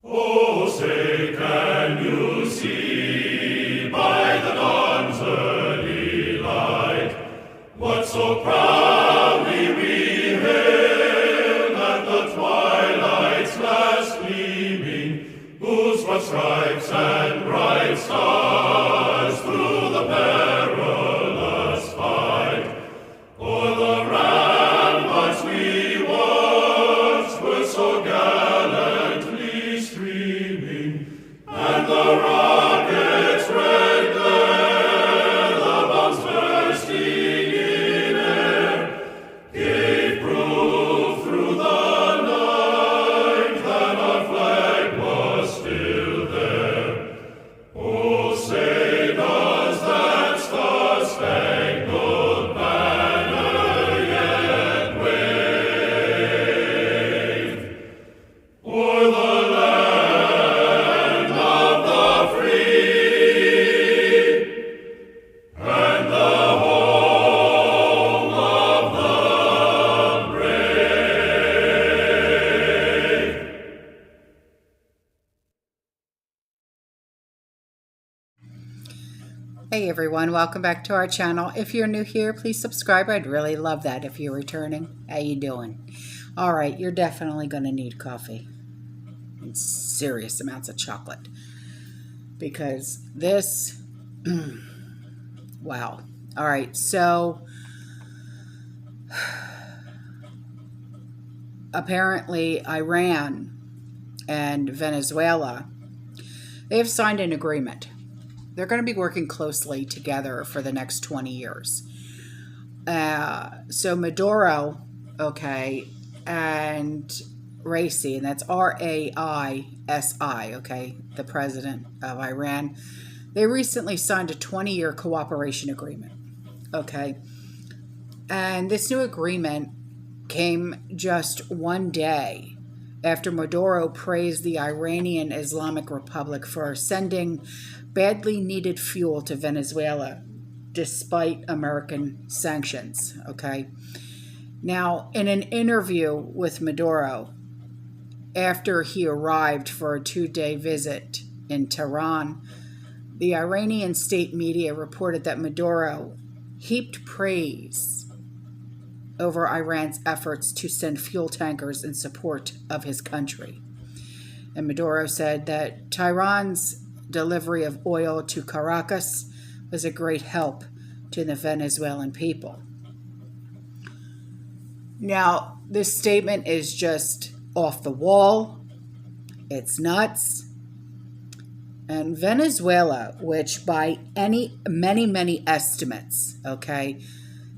Oh, say, can you see by the dawn's early light what so proudly we hailed at the twilight's last gleaming, whose broad stripes and bright stars through the perilous fight o'er the ramparts we watched were so gallantly streaming, and the rockets' red glare, the bombs bursting in air, gave proof through the night that our flag was still there. Oh, say does that star-spangled banner yet wave o'er the land of the free and the home of the brave? Hey everyone, welcome back to our channel. If you're new here, please subscribe. I'd really love that if you're returning. How you doing? All right, you're definitely going to need coffee and serious amounts of chocolate because this, wow. All right, so apparently Iran and Venezuela, they have signed an agreement. They're going to be working closely together for the next 20 years. So Maduro, okay, and Raisi, and that's R-A-I-S-I, okay, the president of Iran, they recently signed a 20-year cooperation agreement, okay? And this new agreement came just one day after Maduro praised the Iranian Islamic Republic for sending badly needed fuel to Venezuela despite American sanctions, okay? Now, in an interview with Maduro, after he arrived for a 2-day visit in Tehran, the Iranian state media reported that Maduro heaped praise over Iran's efforts to send fuel tankers in support of his country. And Maduro said that Tehran's delivery of oil to Caracas was a great help to the Venezuelan people. Now, this statement is just off the wall. It's nuts. And Venezuela, which by many estimates, okay,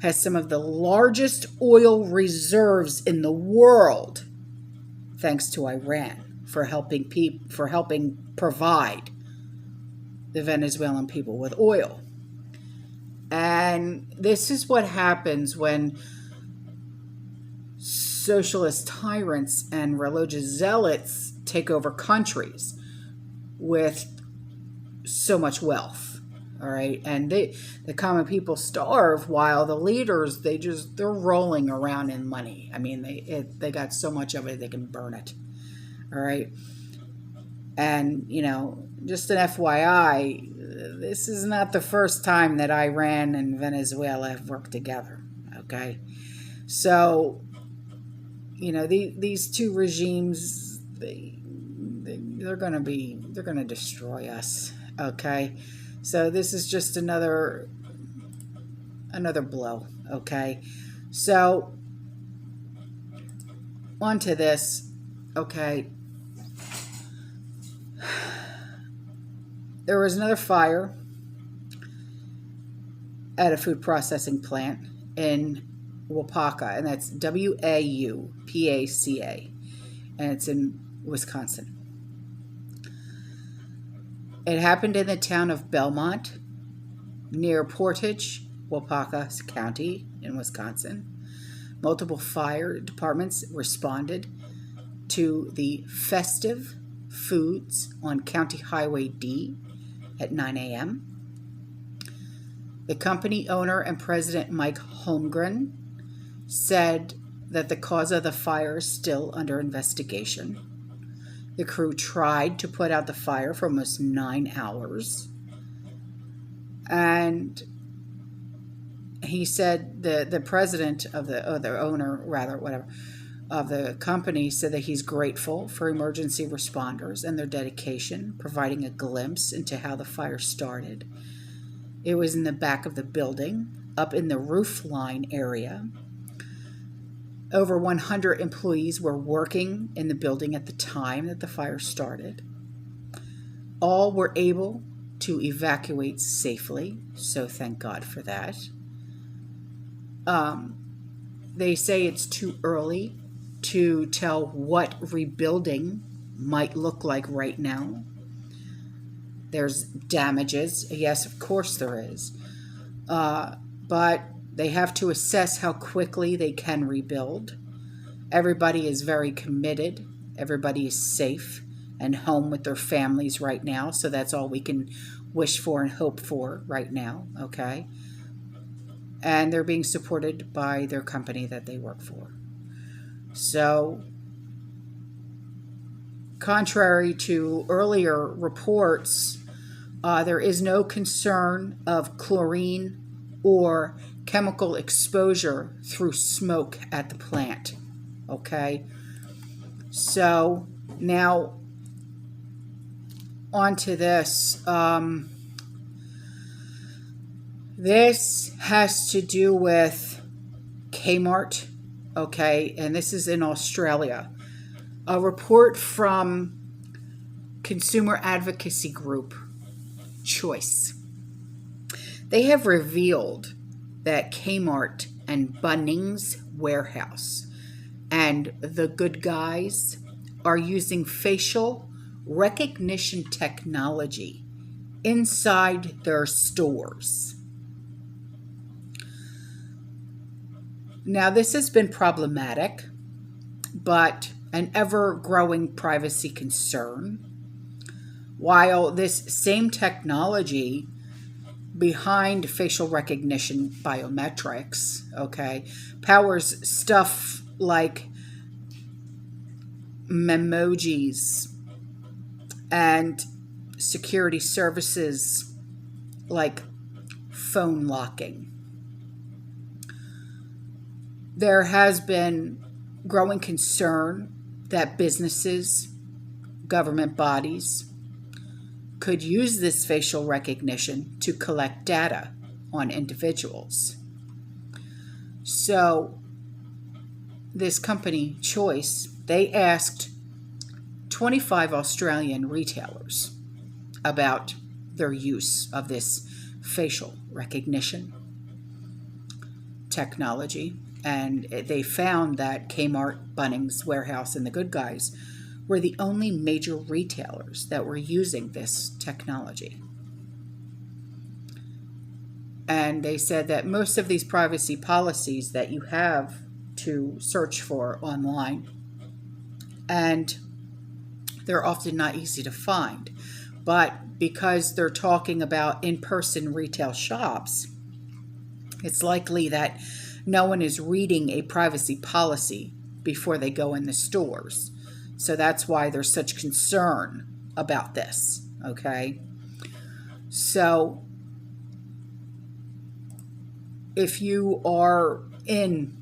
has some of the largest oil reserves in the world, thanks to Iran for helping provide the Venezuelan people with oil. And this is what happens when socialist tyrants and religious zealots take over countries with so much wealth, all right? And the common people starve while the leaders, they're rolling around in money. I mean, they got so much of it, they can burn it, all right? And, you know, just an FYI, this is not the first time that Iran and Venezuela have worked together, okay? So, you know, these two regimes, they're going to destroy us, okay? So this is just another blow, okay? So, on to this, okay? There was another fire at a food processing plant in Waupaca, and that's W-A-U-P-A-C-A, and it's in Wisconsin. It happened in the town of Belmont, near Portage, Waupaca County in Wisconsin. Multiple fire departments responded to the Festive Foods on County Highway D at 9 a.m. The company owner and president, Mike Holmgren, said that the cause of the fire is still under investigation. The crew tried to put out the fire for almost 9 hours. And he said the president of the owner, rather, whatever, of the company said that he's grateful for emergency responders and their dedication, providing a glimpse into how the fire started. It was in the back of the building, up in the roof line area. Over 100 employees were working in the building at the time that the fire started. All were able to evacuate safely, so thank God for that. They say it's too early to tell what rebuilding might look like right now. There's damages. Yes, of course there is. But they have to assess how quickly they can rebuild. Everybody is very committed. Everybody is safe and home with their families right now. So that's all we can wish for and hope for right now, okay? And they're being supported by their company that they work for. So, contrary to earlier reports, there is no concern of chlorine or chemical exposure through smoke at the plant, okay? So, now, on to this. This has to do with Kmart, okay, and this is in Australia. A report from consumer advocacy group Choice. They have revealed that Kmart and Bunnings Warehouse and the Good Guys are using facial recognition technology inside their stores. Now, this has been problematic, but an ever-growing privacy concern. While this same technology behind facial recognition biometrics, okay, powers stuff like memojis and security services like phone locking. There has been growing concern that businesses, government bodies, could use this facial recognition to collect data on individuals. So, this company, Choice, they asked 25 Australian retailers about their use of this facial recognition technology. And they found that Kmart, Bunnings Warehouse, and the Good Guys were the only major retailers that were using this technology. And they said that most of these privacy policies that you have to search for online, and they're often not easy to find, but because they're talking about in-person retail shops, it's likely that no one is reading a privacy policy before they go in the stores. So that's why there's such concern about this, okay? So if you are in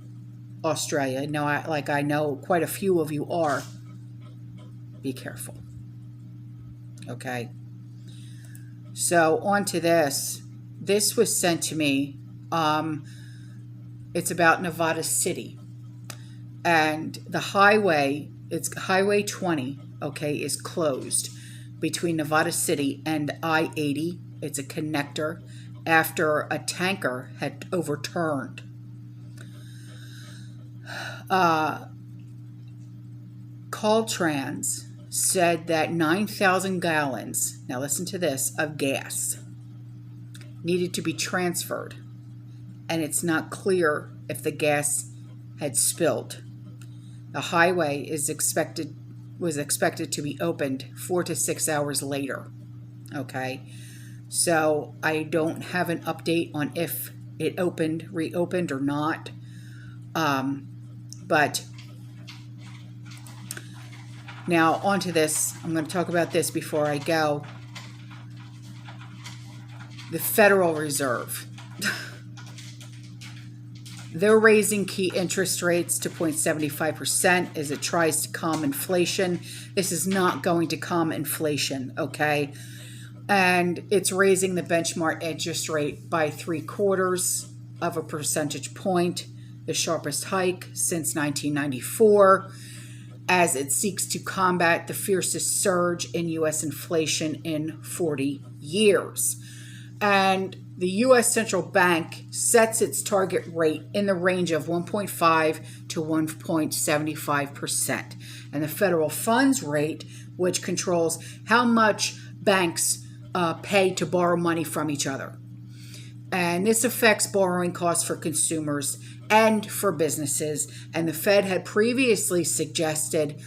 Australia, I know quite a few of you are, be careful, okay? So on to this. This was sent to me. It's about Nevada City, and the highway, it's Highway 20, okay, is closed between Nevada City and I-80. It's a connector after a tanker had overturned. Caltrans said that 9,000 gallons, now listen to this, of gas needed to be transferred. And it's not clear if the gas had spilled. The highway was expected to be opened 4 to 6 hours later. Okay, so I don't have an update on if it reopened or not. But Now, onto this. I'm going to talk about this before I go. The Federal Reserve. They're raising key interest rates to 0.75% as it tries to calm inflation. This is not going to calm inflation, okay? And it's raising the benchmark interest rate by 0.75 of a percentage point, the sharpest hike since 1994, as it seeks to combat the fiercest surge in U.S. inflation in 40 years. And the U.S. Central Bank sets its target rate in the range of 1.5 to 1.75%. And the federal funds rate, which controls how much banks pay to borrow money from each other. And this affects borrowing costs for consumers and for businesses. And the Fed had previously suggested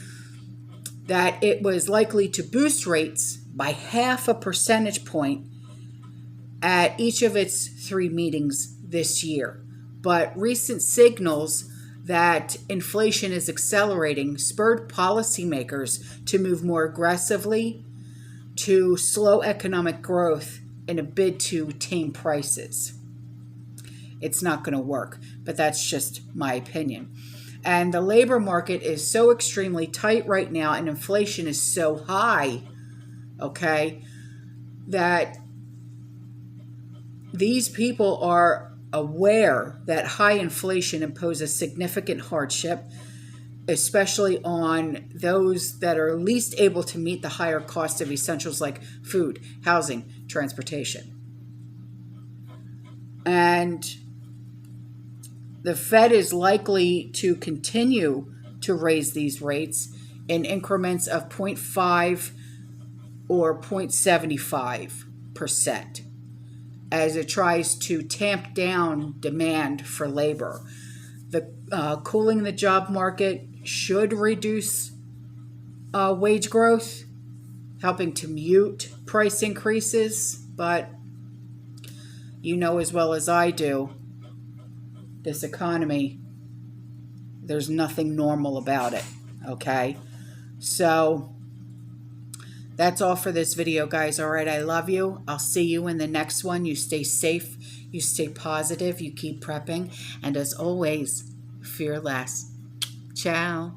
that it was likely to boost rates by 0.5 percentage point at each of its 3 meetings this year. But recent signals that inflation is accelerating spurred policymakers to move more aggressively to slow economic growth in a bid to tame prices. It's not going to work, but that's just my opinion. And the labor market is so extremely tight right now, and inflation is so high, okay, that these people are aware that high inflation imposes significant hardship, especially on those that are least able to meet the higher cost of essentials like food, housing, transportation. And the Fed is likely to continue to raise these rates in increments of 0.5 or 0.75%. as it tries to tamp down demand for labor. The cooling the job market should reduce wage growth, helping to mute price increases, but you know as well as I do, this economy, there's nothing normal about it, okay? So that's all for this video, guys. All right, I love you. I'll see you in the next one. You stay safe. You stay positive. You keep prepping. And as always, fear less. Ciao.